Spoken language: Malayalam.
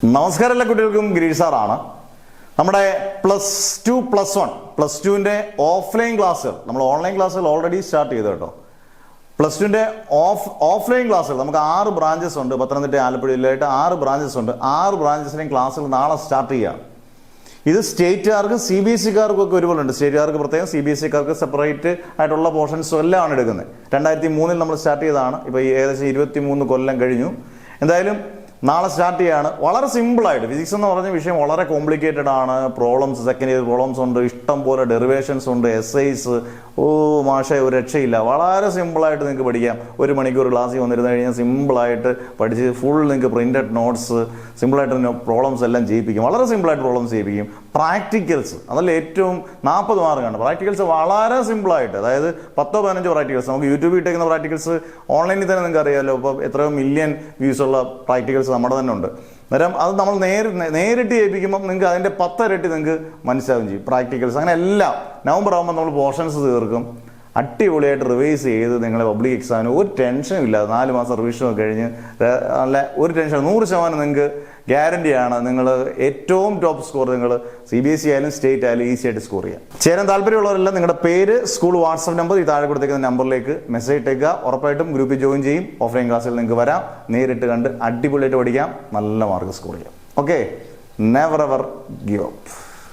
നമസ്കാരം എല്ലാ കുട്ടികൾക്കും ഗിരീഷ് സാറാണ്. നമ്മുടെ പ്ലസ് ടുവിൻ്റെ ഓഫ്ലൈൻ ക്ലാസ്സുകൾ നമ്മൾ ഓൺലൈൻ ക്ലാസ്സുകൾ ഓൾറെഡി സ്റ്റാർട്ട് ചെയ്തു കേട്ടോ. പ്ലസ് ടുവിൻ്റെ ഓഫ്ലൈൻ ക്ലാസ്സുകൾ നമുക്ക് 6 ബ്രാഞ്ചസ് ഉണ്ട്. പത്തനംതിട്ട ആലപ്പുഴ ജില്ലയായിട്ട് 6 ബ്രാഞ്ചസ് ഉണ്ട്. 6 ബ്രാഞ്ചസിൻ്റെയും ക്ലാസ്സുകൾ നാളെ സ്റ്റാർട്ട് ചെയ്യുകയാണ്. ഇത് സ്റ്റേറ്റുകാർക്കും CBSE-കാർക്കും ഒക്കെ ഒരുപോലെ ഉണ്ട്. സ്റ്റേറ്റുകാർക്ക് പ്രത്യേകം CBSE-കാർക്ക് സെപ്പറേറ്റ് ആയിട്ടുള്ള പോർഷൻസും എല്ലാമാണ് എടുക്കുന്നത്. 2003 നമ്മൾ സ്റ്റാർട്ട് ചെയ്തതാണ്. ഇപ്പോൾ ഏകദേശം 23 കൊല്ലം കഴിഞ്ഞു. എന്തായാലും നാളെ സ്റ്റാർട്ട് ചെയ്യാണ്. വളരെ സിമ്പിളായിട്ട്, ഫിസിക്സ് എന്ന് പറഞ്ഞ വിഷയം വളരെ കോംപ്ലിക്കേറ്റഡ് ആണ്. പ്രോബ്ലംസ്, സെക്കൻഡ് ഇയർ പ്രോബ്ലംസ് ഉണ്ട്, ഇഷ്ടം പോലെ ഡെറിവേഷൻസ് ഉണ്ട്, എസ്ഐസ്. മാഷേ ഒരു രക്ഷയില്ല. വളരെ സിമ്പിളായിട്ട് നിങ്ങൾക്ക് പഠിക്കാം. 1 മണിക്കൂർ ക്ലാസ്സിൽ വന്നിരുന്നു കഴിഞ്ഞാൽ സിമ്പിളായിട്ട് പഠിച്ച് ഫുൾ നിങ്ങൾക്ക് പ്രിൻറ്റഡ് നോട്ട്സ് സിമ്പിളായിട്ട് പ്രോബ്ലംസ് എല്ലാം ചെയ്യിപ്പിക്കും. വളരെ സിമ്പിളായിട്ട് പ്രോബ്ലംസ് ചെയ്യിപ്പിക്കും. പ്രാക്ടിക്കൽസ് അതല്ല ഏറ്റവും 40 മാർക്കാണ്. പ്രാക്ടിക്കൽസ് വളരെ സിമ്പിളായിട്ട്, അതായത് 10-15 പ്രാക്ടിക്കൽസ് നമുക്ക് യൂട്യൂബിൽ ഇട്ടേക്കുന്ന പ്രാക്ടിക്കൽസ് ഓൺലൈനിൽ തന്നെ നിങ്ങൾക്ക് അറിയാമല്ലോ. ഇപ്പോൾ എത്രയോ മില്യൺ വ്യൂസ് ഉള്ള പ്രാക്ടിക്കൽസ് നമ്മുടെ തന്നെ ഉണ്ട്. അന്നേരം അത് നമ്മൾ നേരിട്ട് ചെയ്യിപ്പിക്കുമ്പോൾ നിങ്ങൾക്ക് അതിൻ്റെ 10 ഇരട്ടി നിങ്ങൾക്ക് മനസ്സിലാവും ചെയ്യും. പ്രാക്ടിക്കൽസ് അങ്ങനെ എല്ലാം നവംബർ ആകുമ്പോൾ നമ്മൾ പോർഷൻസ് തീർക്കും. അടിപൊളിയായിട്ട് റിവൈസ് ചെയ്ത് നിങ്ങളെ പബ്ലിക് എക്സാമിന് ഒരു ടെൻഷനും ഇല്ലാതെ 4 മാസം റിവിഷനൊക്കെ കഴിഞ്ഞ് നല്ല ഒരു ടെൻഷൻ 100% നിങ്ങൾക്ക് ഗ്യാരണ്ടിയാണ്. നിങ്ങൾ ഏറ്റവും ടോപ്പ് സ്കോർ നിങ്ങൾ CBSE ആയാലും സ്റ്റേറ്റ് ആയാലും ഈസി ആയിട്ട് സ്കോർ ചെയ്യാം. ചേരാൻ താല്പര്യമുള്ളവരെല്ലാം നിങ്ങളുടെ പേര്, സ്കൂൾ വാട്സപ്പ് നമ്പർ ഈ താഴെ കൊടുത്തേക്കുന്ന നമ്പറിലേക്ക് മെസ്സേജ് ഇട്ടേക്കുക. ഉറപ്പായിട്ടും ഗ്രൂപ്പിൽ ജോയിൻ ചെയ്യും. ഓഫ്ലൈൻ ക്ലാസ്സിൽ നിങ്ങൾക്ക് വരാം, നേരിട്ട് കണ്ട് അടിപൊളിയായിട്ട് പഠിക്കാം, നല്ല മാർക്ക് സ്കോർ ചെയ്യാം. Okay, never ever give up.